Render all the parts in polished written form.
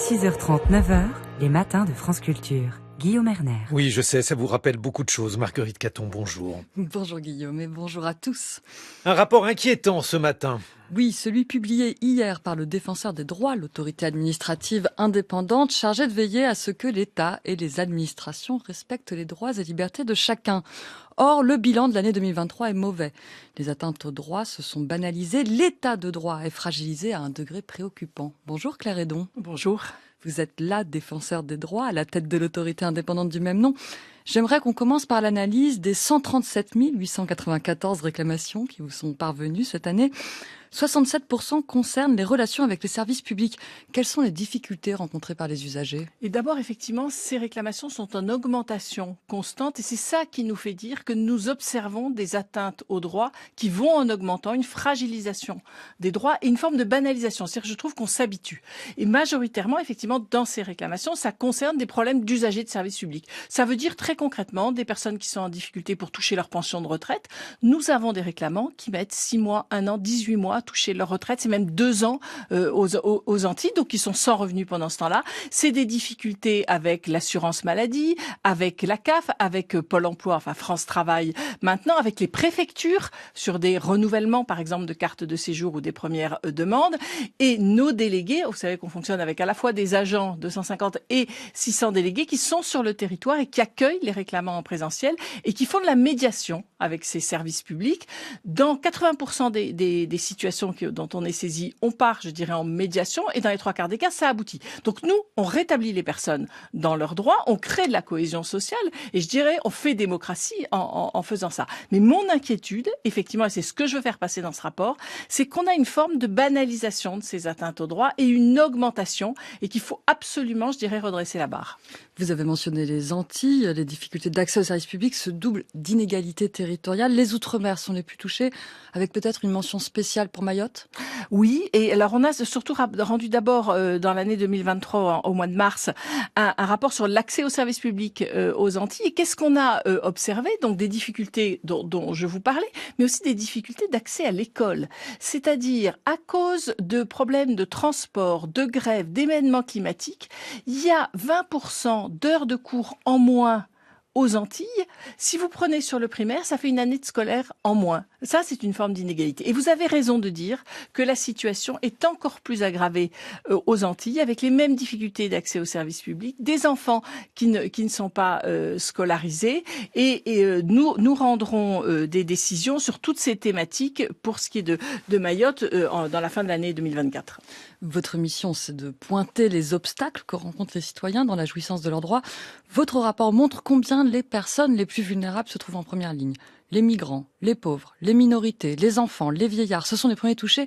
6h30, 9h, les matins de France Culture. Guillaume Erner. Oui, je sais, ça vous rappelle beaucoup de choses. Marguerite Caton, bonjour. Bonjour Guillaume et bonjour à tous. Un rapport inquiétant ce matin. Oui, celui publié hier par le Défenseur des droits, l'autorité administrative indépendante chargée de veiller à ce que l'État et les administrations respectent les droits et libertés de chacun. Or, le bilan de l'année 2023 est mauvais. Les atteintes aux droits se sont banalisées, l'état de droit est fragilisé à un degré préoccupant. Bonjour Claire Hédon. Bonjour. Vous êtes la défenseur des droits à la tête de l'autorité indépendante du même nom. J'aimerais qu'on commence par l'analyse des 137 894 réclamations qui vous sont parvenues cette année. 67% concernent les relations avec les services publics. Quelles sont les difficultés rencontrées par les usagers ? Et d'abord, effectivement, ces réclamations sont en augmentation constante et c'est ça qui nous fait dire que nous observons des atteintes aux droits qui vont en augmentant, une fragilisation des droits et une forme de banalisation. C'est-à-dire que je trouve qu'on s'habitue. Et majoritairement, effectivement, dans ces réclamations, ça concerne des problèmes d'usagers de services publics. Ça veut dire très concrètement des personnes qui sont en difficulté pour toucher leur pension de retraite. Nous avons des réclamants qui mettent 6 mois, 1 an, 18 mois à toucher leur retraite, c'est même 2 ans aux Antilles, donc ils sont sans revenus pendant ce temps-là. C'est des difficultés avec l'assurance maladie, avec la CAF, avec Pôle emploi, enfin France Travail, maintenant avec les préfectures sur des renouvellements, par exemple, de cartes de séjour ou des premières demandes. Et nos délégués, vous savez qu'on fonctionne avec à la fois des agents, 250 et 600 délégués qui sont sur le territoire et qui accueillent les réclamants en présentiel et qui font de la médiation avec ces services publics. Dans 80% des situations dont on est saisi, on part, je dirais, en médiation et dans les 3 quarts des cas, ça aboutit. Donc nous, on rétablit les personnes dans leurs droits, on crée de la cohésion sociale et je dirais, on fait démocratie en faisant ça. Mais mon inquiétude, effectivement, et c'est ce que je veux faire passer dans ce rapport, c'est qu'on a une forme de banalisation de ces atteintes aux droits et une augmentation et qu'il faut absolument, je dirais, redresser la barre. Vous avez mentionné les Antilles, les difficultés d'accès aux services publics se doublent d'inégalités territoriales. Les Outre-mer sont les plus touchés, avec peut-être une mention spéciale pour Mayotte ? Oui, et alors on a surtout rendu d'abord dans l'année 2023, au mois de mars, un rapport sur l'accès aux services publics aux Antilles. Et qu'est-ce qu'on a observé ? Donc des difficultés dont je vous parlais, mais aussi des difficultés d'accès à l'école. C'est-à-dire, à cause de problèmes de transport, de grève, d'événements climatiques, il y a 20% d'heures de cours en moins aux Antilles. Si vous prenez sur le primaire, ça fait une année de scolaire en moins. Ça, c'est une forme d'inégalité. Et vous avez raison de dire que la situation est encore plus aggravée aux Antilles, avec les mêmes difficultés d'accès aux services publics, des enfants qui ne sont pas scolarisés. Et nous rendrons des décisions sur toutes ces thématiques pour ce qui est de Mayotte dans la fin de l'année 2024. Votre mission, c'est de pointer les obstacles que rencontrent les citoyens dans la jouissance de leurs droits. Votre rapport montre combien les personnes les plus vulnérables se trouvent en première ligne. Les migrants, les pauvres, les minorités, les enfants, les vieillards, ce sont les premiers touchés.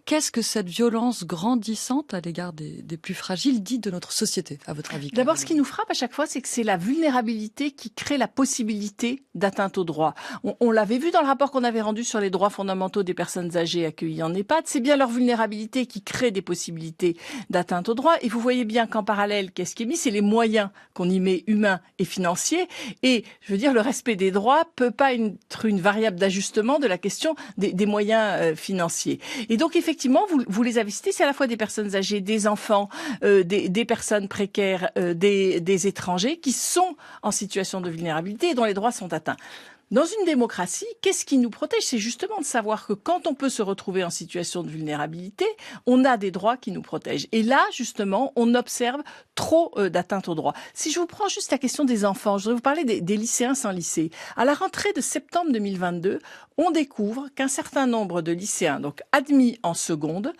Qu'est-ce que cette violence grandissante à l'égard des plus fragiles dit de notre société, à votre avis ? D'abord, ce qui nous frappe à chaque fois, c'est que c'est la vulnérabilité qui crée la possibilité d'atteinte aux droits. On l'avait vu dans le rapport qu'on avait rendu sur les droits fondamentaux des personnes âgées accueillies en EHPAD. C'est bien leur vulnérabilité qui crée des possibilités d'atteinte aux droits. Et vous voyez bien qu'en parallèle, qu'est-ce qui est mis ? C'est les moyens qu'on y met, humains et financiers. Et je veux dire, le respect des droits peut pas être une variable d'ajustement de la question des moyens financiers. Et donc, effectivement, vous les avez cités, c'est à la fois des personnes âgées, des enfants, des personnes précaires, des étrangers qui sont en situation de vulnérabilité et dont les droits sont atteints. Dans une démocratie, qu'est-ce qui nous protège ? C'est justement de savoir que quand on peut se retrouver en situation de vulnérabilité, on a des droits qui nous protègent. Et là, justement, on observe trop d'atteintes aux droits. Si je vous prends juste la question des enfants, je voudrais vous parler des lycéens sans lycée. À la rentrée de septembre 2022, on découvre qu'un certain nombre de lycéens, donc admis en seconde,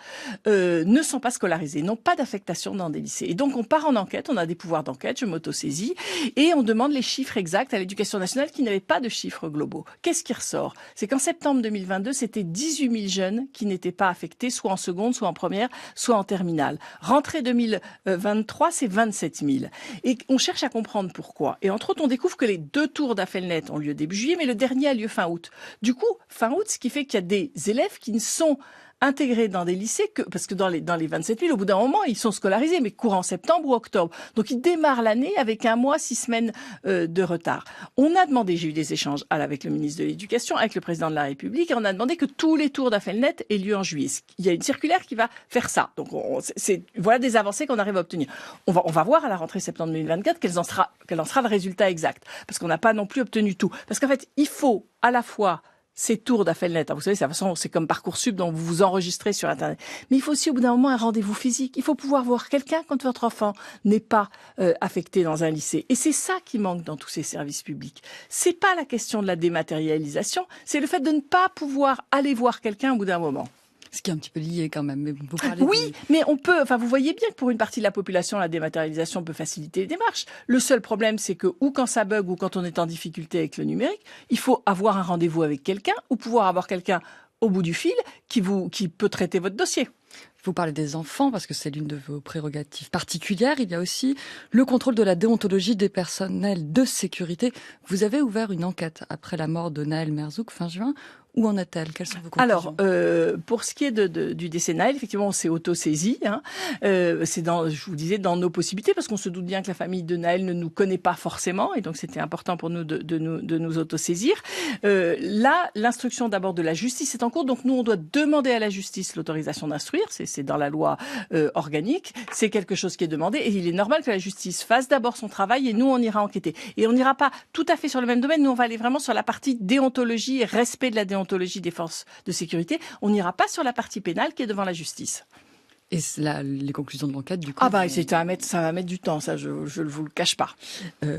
ne sont pas scolarisés, n'ont pas d'affectation dans des lycées. Et donc, on part en enquête, on a des pouvoirs d'enquête, je m'autosaisis, et on demande les chiffres exacts à l'Éducation nationale qui n'avait pas de chiffres globaux. Qu'est-ce qui ressort ? C'est qu'en septembre 2022, c'était 18 000 jeunes qui n'étaient pas affectés, soit en seconde, soit en première, soit en terminale. Rentrée 2023, c'est 27 000. Et on cherche à comprendre pourquoi. Et entre autres, on découvre que les 2 tours d'Affelnet ont lieu début juillet, mais le dernier a lieu fin août. Du coup, fin août, ce qui fait qu'il y a des élèves qui ne sont intégrés dans des lycées parce que dans les 27 000, au bout d'un moment, ils sont scolarisés, mais courant septembre ou octobre. Donc, ils démarrent l'année avec 1 mois, 6 semaines de retard. On a demandé, j'ai eu des échanges avec le ministre de l'Éducation, avec le président de la République, et on a demandé que tous les tours d'Affelnet aient lieu en juillet. Il y a une circulaire qui va faire ça. Donc, voilà des avancées qu'on arrive à obtenir. On va voir à la rentrée septembre 2024 quel en sera le résultat exact. Parce qu'on n'a pas non plus obtenu tout. Parce qu'en fait, il faut à la fois ces tours d'Affelnet. Vous savez, de toute façon, c'est comme Parcoursup, dont vous vous enregistrez sur Internet. Mais il faut aussi, au bout d'un moment, un rendez-vous physique. Il faut pouvoir voir quelqu'un quand votre enfant n'est pas affecté dans un lycée. Et c'est ça qui manque dans tous ces services publics. C'est pas la question de la dématérialisation, c'est le fait de ne pas pouvoir aller voir quelqu'un au bout d'un moment. Ce qui est un petit peu lié quand même. Mais vous parlez oui, mais vous voyez bien que pour une partie de la population, la dématérialisation peut faciliter les démarches. Le seul problème, c'est que ou quand ça bug ou quand on est en difficulté avec le numérique, il faut avoir un rendez-vous avec quelqu'un ou pouvoir avoir quelqu'un au bout du fil qui peut traiter votre dossier. Vous parlez des enfants parce que c'est l'une de vos prérogatives particulières. Il y a aussi le contrôle de la déontologie des personnels de sécurité. Vous avez ouvert une enquête après la mort de Nahel Merzouk fin juin. Où en est-elle? Quelles sont vos conclusions? Alors, pour ce qui est du décès de Nahel, effectivement, on s'est auto-saisi. C'est je vous disais, dans nos possibilités, parce qu'on se doute bien que la famille de Nahel ne nous connaît pas forcément, et donc c'était important pour nous de nous auto-saisir. Là, l'instruction d'abord de la justice est en cours, donc nous, on doit demander à la justice l'autorisation d'instruire. C'est dans la loi organique. C'est quelque chose qui est demandé, et il est normal que la justice fasse d'abord son travail, et nous, on ira enquêter. Et on n'ira pas tout à fait sur le même domaine. Nous, on va aller vraiment sur la partie déontologie et respect de la déontologie des forces de sécurité. On n'ira pas sur la partie pénale qui est devant la justice. Et les conclusions de l'enquête, du coup... ça va mettre du temps, ça, je ne vous le cache pas.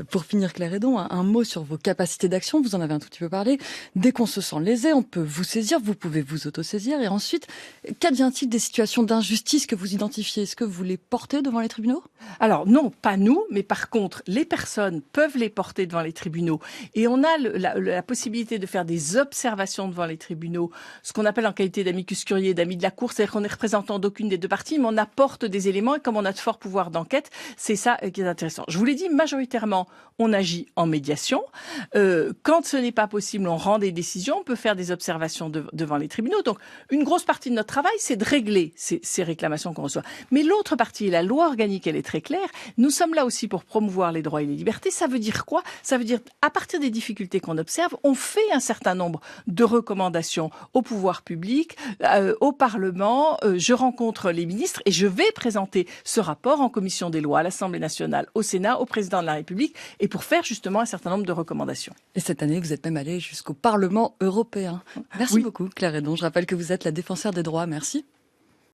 Pour finir, Claire Hédon, un mot sur vos capacités d'action. Vous en avez un tout petit peu parlé. Dès qu'on se sent lésé, on peut vous saisir, vous pouvez vous autosaisir. Et ensuite, qu'advient-il des situations d'injustice que vous identifiez? Est-ce que vous les portez devant les tribunaux? Alors non, pas nous, mais par contre, les personnes peuvent les porter devant les tribunaux. Et on a la possibilité de faire des observations devant les tribunaux, ce qu'on appelle en qualité d'amicus curiae, d'amis de la cour, c'est-à-dire qu'on est représentant d'aucune des deux parties, mais on apporte des éléments, et comme on a de forts pouvoirs d'enquête, c'est ça qui est intéressant. Je vous l'ai dit, majoritairement, on agit en médiation. Quand ce n'est pas possible, on rend des décisions, on peut faire des observations devant les tribunaux. Donc, une grosse partie de notre travail, c'est de régler ces réclamations qu'on reçoit. Mais l'autre partie, la loi organique, elle est très claire. Nous sommes là aussi pour promouvoir les droits et les libertés. Ça veut dire quoi? Ça veut dire, à partir des difficultés qu'on observe, on fait un certain nombre de recommandations au pouvoir public, au Parlement. Je rencontre les ministres et je vais présenter ce rapport en commission des lois à l'Assemblée nationale, au Sénat, au président de la République, et pour faire justement un certain nombre de recommandations. Et cette année, vous êtes même allé jusqu'au Parlement européen. Merci beaucoup, Claire Hédon. Je rappelle que vous êtes la défenseure des droits. Merci.